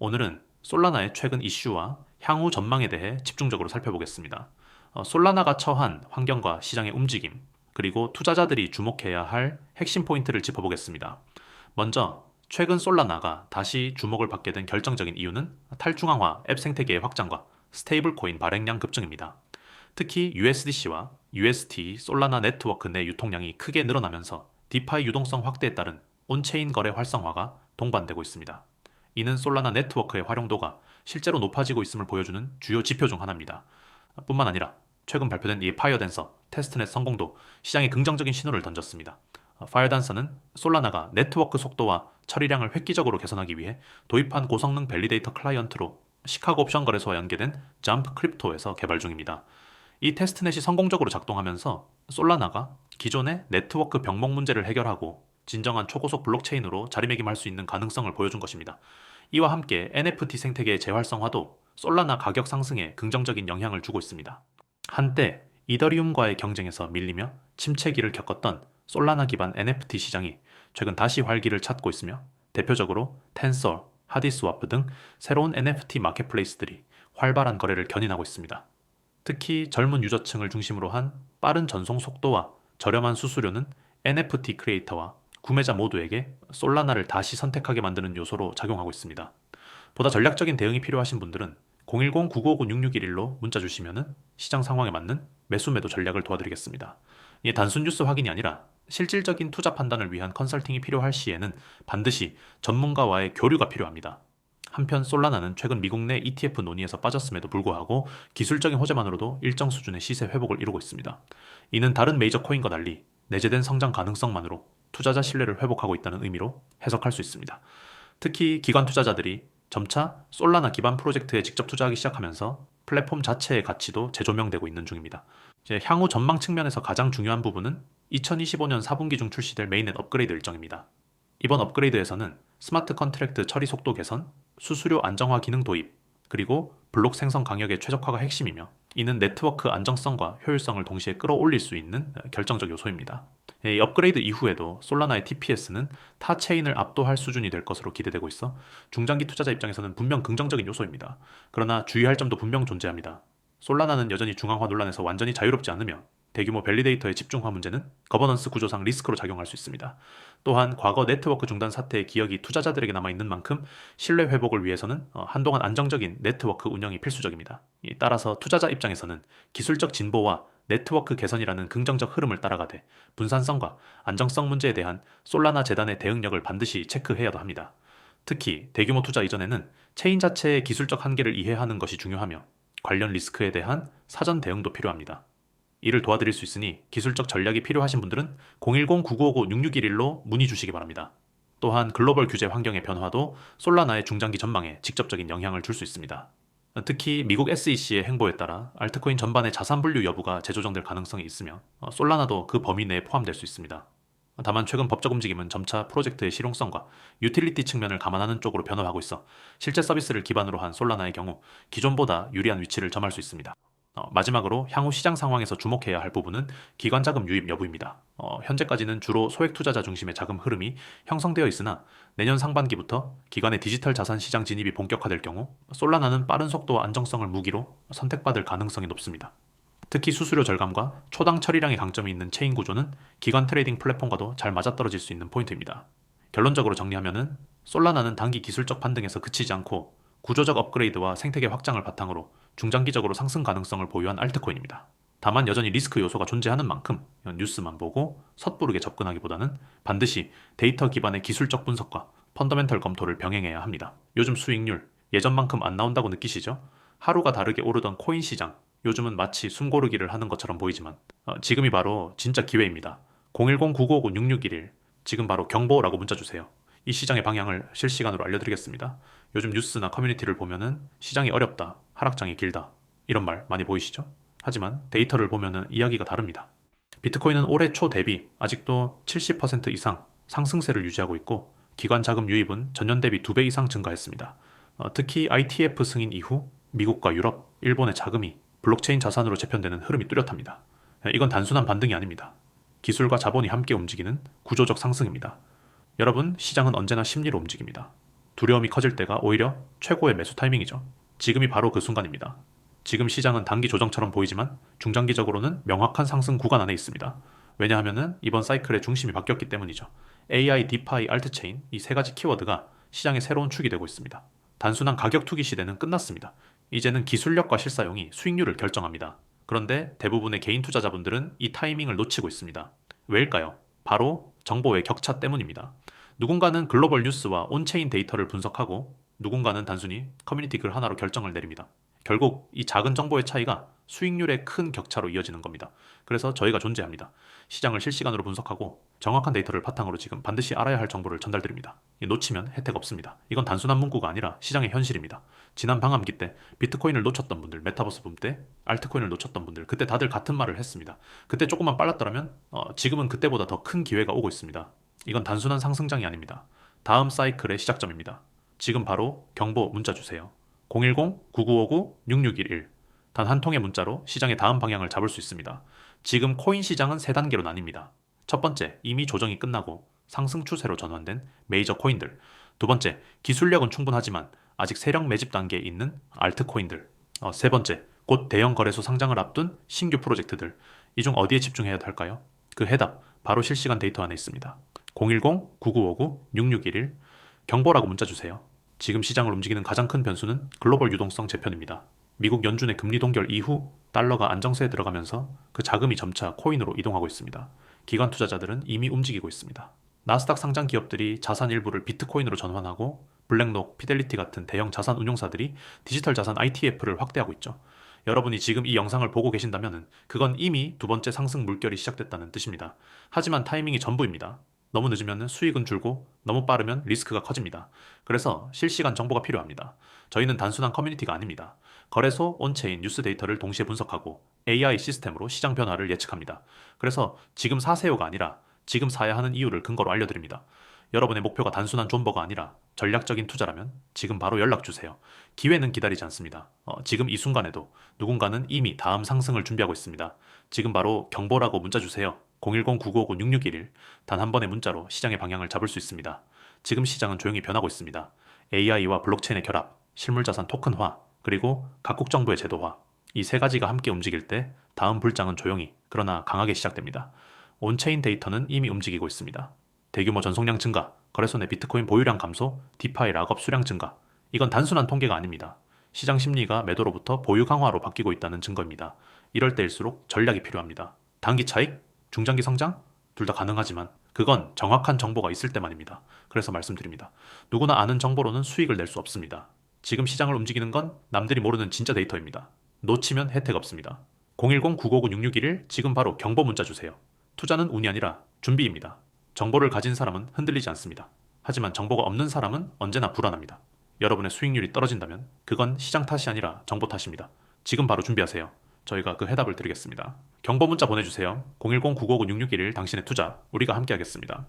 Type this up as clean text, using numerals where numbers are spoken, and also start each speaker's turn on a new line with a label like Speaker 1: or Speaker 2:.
Speaker 1: 오늘은 솔라나의 최근 이슈와 향후 전망에 대해 집중적으로 살펴보겠습니다. 솔라나가 처한 환경과 시장의 움직임, 그리고 투자자들이 주목해야 할 핵심 포인트를 짚어보겠습니다. 먼저 최근 솔라나가 다시 주목을 받게 된 결정적인 이유는 탈중앙화 앱 생태계의 확장과 스테이블 코인 발행량 급증입니다. 특히 USDC와 UST 솔라나 네트워크 내 유통량이 크게 늘어나면서 디파이 유동성 확대에 따른 온체인 거래 활성화가 동반되고 있습니다. 이는 솔라나 네트워크의 활용도가 실제로 높아지고 있음을 보여주는 주요 지표 중 하나입니다. 뿐만 아니라 최근 발표된 이 파이어댄서 테스트넷 성공도 시장에 긍정적인 신호를 던졌습니다. 파이어댄서는 솔라나가 네트워크 속도와 처리량을 획기적으로 개선하기 위해 도입한 고성능 밸리데이터 클라이언트로 시카고 옵션 거래소와 연계된 잠프 크립토에서 개발 중입니다. 이 테스트넷이 성공적으로 작동하면서 솔라나가 기존의 네트워크 병목 문제를 해결하고 진정한 초고속 블록체인으로 자리매김할 수 있는 가능성을 보여준 것입니다. 이와 함께 NFT 생태계의 재활성화도 솔라나 가격 상승에 긍정적인 영향을 주고 있습니다. 한때 이더리움과의 경쟁에서 밀리며 침체기를 겪었던 솔라나 기반 NFT 시장이 최근 다시 활기를 찾고 있으며 대표적으로 텐서, 하디스와프 등 새로운 NFT 마켓플레이스들이 활발한 거래를 견인하고 있습니다. 특히 젊은 유저층을 중심으로 한 빠른 전송 속도와 저렴한 수수료는 NFT 크리에이터와 구매자 모두에게 솔라나를 다시 선택하게 만드는 요소로 작용하고 있습니다. 보다 전략적인 대응이 필요하신 분들은 010-9959-6611로 문자 주시면 시장 상황에 맞는 매수 매도 전략을 도와드리겠습니다. 이게 단순 뉴스 확인이 아니라 실질적인 투자 판단을 위한 컨설팅이 필요할 시에는 반드시 전문가와의 교류가 필요합니다. 한편 솔라나는 최근 미국 내 ETF 논의에서 빠졌음에도 불구하고 기술적인 호재만으로도 일정 수준의 시세 회복을 이루고 있습니다. 이는 다른 메이저 코인과 달리 내재된 성장 가능성만으로 투자자 신뢰를 회복하고 있다는 의미로 해석할 수 있습니다. 특히 기관 투자자들이 점차 솔라나 기반 프로젝트에 직접 투자하기 시작하면서 플랫폼 자체의 가치도 재조명되고 있는 중입니다. 이제 향후 전망 측면에서 가장 중요한 부분은 2025년 4분기 중 출시될 메인넷 업그레이드 일정입니다. 이번 업그레이드에서는 스마트 컨트랙트 처리 속도 개선, 수수료 안정화 기능 도입, 그리고 블록 생성 강역의 최적화가 핵심이며 이는 네트워크 안정성과 효율성을 동시에 끌어올릴 수 있는 결정적 요소입니다. 이 업그레이드 이후에도 솔라나의 TPS는 타 체인을 압도할 수준이 될 것으로 기대되고 있어 중장기 투자자 입장에서는 분명 긍정적인 요소입니다. 그러나 주의할 점도 분명 존재합니다. 솔라나는 여전히 중앙화 논란에서 완전히 자유롭지 않으며 대규모 밸리데이터의 집중화 문제는 거버넌스 구조상 리스크로 작용할 수 있습니다. 또한 과거 네트워크 중단 사태의 기억이 투자자들에게 남아있는 만큼 신뢰 회복을 위해서는 한동안 안정적인 네트워크 운영이 필수적입니다. 따라서 투자자 입장에서는 기술적 진보와 네트워크 개선이라는 긍정적 흐름을 따라가되 분산성과 안정성 문제에 대한 솔라나 재단의 대응력을 반드시 체크해야 합니다. 특히 대규모 투자 이전에는 체인 자체의 기술적 한계를 이해하는 것이 중요하며 관련 리스크에 대한 사전 대응도 필요합니다. 이를 도와드릴 수 있으니 기술적 전략이 필요하신 분들은 010-9959-6611로 문의 주시기 바랍니다. 또한 글로벌 규제 환경의 변화도 솔라나의 중장기 전망에 직접적인 영향을 줄 수 있습니다. 특히 미국 SEC의 행보에 따라 알트코인 전반의 자산 분류 여부가 재조정될 가능성이 있으며 솔라나도 그 범위 내에 포함될 수 있습니다. 다만 최근 법적 움직임은 점차 프로젝트의 실용성과 유틸리티 측면을 감안하는 쪽으로 변화하고 있어 실제 서비스를 기반으로 한 솔라나의 경우 기존보다 유리한 위치를 점할 수 있습니다. 마지막으로 향후 시장 상황에서 주목해야 할 부분은 기관 자금 유입 여부입니다. 현재까지는 주로 소액 투자자 중심의 자금 흐름이 형성되어 있으나 내년 상반기부터 기관의 디지털 자산 시장 진입이 본격화될 경우 솔라나는 빠른 속도와 안정성을 무기로 선택받을 가능성이 높습니다. 특히 수수료 절감과 초당 처리량의 강점이 있는 체인 구조는 기관 트레이딩 플랫폼과도 잘 맞아떨어질 수 있는 포인트입니다. 결론적으로 정리하면은 솔라나는 단기 기술적 반등에서 그치지 않고 구조적 업그레이드와 생태계 확장을 바탕으로 중장기적으로 상승 가능성을 보유한 알트코인입니다. 다만 여전히 리스크 요소가 존재하는 만큼 뉴스만 보고 섣부르게 접근하기보다는 반드시 데이터 기반의 기술적 분석과 펀더멘털 검토를 병행해야 합니다. 요즘 수익률 예전만큼 안 나온다고 느끼시죠? 하루가 다르게 오르던 코인 시장, 요즘은 마치 숨고르기를 하는 것처럼 보이지만 지금이 바로 진짜 기회입니다. 010-9959-6611 지금 바로 경보라고 문자 주세요. 이 시장의 방향을 실시간으로 알려드리겠습니다. 요즘 뉴스나 커뮤니티를 보면은 시장이 어렵다, 하락장이 길다 이런 말 많이 보이시죠? 하지만 데이터를 보면은 이야기가 다릅니다. 비트코인은 올해 초 대비 아직도 70% 이상 상승세를 유지하고 있고 기관 자금 유입은 전년 대비 2배 이상 증가했습니다. 특히 ITF 승인 이후 미국과 유럽, 일본의 자금이 블록체인 자산으로 재편되는 흐름이 뚜렷합니다. 이건 단순한 반등이 아닙니다. 기술과 자본이 함께 움직이는 구조적 상승입니다. 여러분, 시장은 언제나 심리로 움직입니다. 두려움이 커질 때가 오히려 최고의 매수 타이밍이죠. 지금이 바로 그 순간입니다. 지금 시장은 단기 조정처럼 보이지만 중장기적으로는 명확한 상승 구간 안에 있습니다. 왜냐하면 이번 사이클의 중심이 바뀌었기 때문이죠. AI, 디파이, 알트체인 이 세 가지 키워드가 시장의 새로운 축이 되고 있습니다. 단순한 가격 투기 시대는 끝났습니다. 이제는 기술력과 실사용이 수익률을 결정합니다. 그런데 대부분의 개인 투자자분들은 이 타이밍을 놓치고 있습니다. 왜일까요? 바로 정보의 격차 때문입니다. 누군가는 글로벌 뉴스와 온체인 데이터를 분석하고 누군가는 단순히 커뮤니티 글 하나로 결정을 내립니다. 결국 이 작은 정보의 차이가 수익률의 큰 격차로 이어지는 겁니다. 그래서 저희가 존재합니다. 시장을 실시간으로 분석하고 정확한 데이터를 바탕으로 지금 반드시 알아야 할 정보를 전달드립니다. 놓치면 혜택 없습니다. 이건 단순한 문구가 아니라 시장의 현실입니다. 지난 방암기 때 비트코인을 놓쳤던 분들, 메타버스 붐 때 알트코인을 놓쳤던 분들, 그때 다들 같은 말을 했습니다. 그때 조금만 빨랐더라면 지금은 그때보다 더 큰 기회가 오고 있습니다. 이건 단순한 상승장이 아닙니다. 다음 사이클의 시작점입니다. 지금 바로 경보 문자 주세요. 010-9959-6611 단 한 통의 문자로 시장의 다음 방향을 잡을 수 있습니다. 지금 코인 시장은 세 단계로 나뉩니다. 첫 번째, 이미 조정이 끝나고 상승 추세로 전환된 메이저 코인들. 두 번째, 기술력은 충분하지만 아직 세력 매집 단계에 있는 알트코인들. 세 번째, 곧 대형 거래소 상장을 앞둔 신규 프로젝트들. 이 중 어디에 집중해야 할까요? 그 해답, 바로 실시간 데이터 안에 있습니다. 010-9959-6611 경보라고 문자 주세요. 지금 시장을 움직이는 가장 큰 변수는 글로벌 유동성 재편입니다. 미국 연준의 금리 동결 이후 달러가 안정세에 들어가면서 그 자금이 점차 코인으로 이동하고 있습니다. 기관 투자자들은 이미 움직이고 있습니다. 나스닥 상장 기업들이 자산 일부를 비트코인으로 전환하고 블랙록, 피델리티 같은 대형 자산 운용사들이 디지털 자산 ITF를 확대하고 있죠. 여러분이 지금 이 영상을 보고 계신다면 그건 이미 두 번째 상승 물결이 시작됐다는 뜻입니다. 하지만 타이밍이 전부입니다. 너무 늦으면 수익은 줄고 너무 빠르면 리스크가 커집니다. 그래서 실시간 정보가 필요합니다. 저희는 단순한 커뮤니티가 아닙니다. 거래소, 온체인, 뉴스 데이터를 동시에 분석하고 AI 시스템으로 시장 변화를 예측합니다. 그래서 지금 사세요가 아니라 지금 사야 하는 이유를 근거로 알려드립니다. 여러분의 목표가 단순한 존버가 아니라 전략적인 투자라면 지금 바로 연락주세요. 기회는 기다리지 않습니다. 지금 이 순간에도 누군가는 이미 다음 상승을 준비하고 있습니다. 지금 바로 경보라고 문자 주세요. 010-9959-6611 단 한 번의 문자로 시장의 방향을 잡을 수 있습니다. 지금 시장은 조용히 변하고 있습니다. AI와 블록체인의 결합, 실물자산 토큰화, 그리고 각국 정부의 제도화 이 세 가지가 함께 움직일 때 다음 불장은 조용히 그러나 강하게 시작됩니다. 온체인 데이터는 이미 움직이고 있습니다. 대규모 전송량 증가, 거래소 내 비트코인 보유량 감소, 디파이 락업 수량 증가 이건 단순한 통계가 아닙니다. 시장 심리가 매도로부터 보유 강화로 바뀌고 있다는 증거입니다. 이럴 때일수록 전략이 필요합니다. 단기 차익, 중장기 성장? 둘 다 가능하지만 그건 정확한 정보가 있을 때만입니다. 그래서 말씀드립니다. 누구나 아는 정보로는 수익을 낼 수 없습니다. 지금 시장을 움직이는 건 남들이 모르는 진짜 데이터입니다. 놓치면 혜택 없습니다. 010-959-6611 지금 바로 경보 문자 주세요. 투자는 운이 아니라 준비입니다. 정보를 가진 사람은 흔들리지 않습니다. 하지만 정보가 없는 사람은 언제나 불안합니다. 여러분의 수익률이 떨어진다면 그건 시장 탓이 아니라 정보 탓입니다. 지금 바로 준비하세요. 저희가 그 해답을 드리겠습니다. 경보 문자 보내주세요. 010-959-6611 당신의 투자, 우리가 함께 하겠습니다.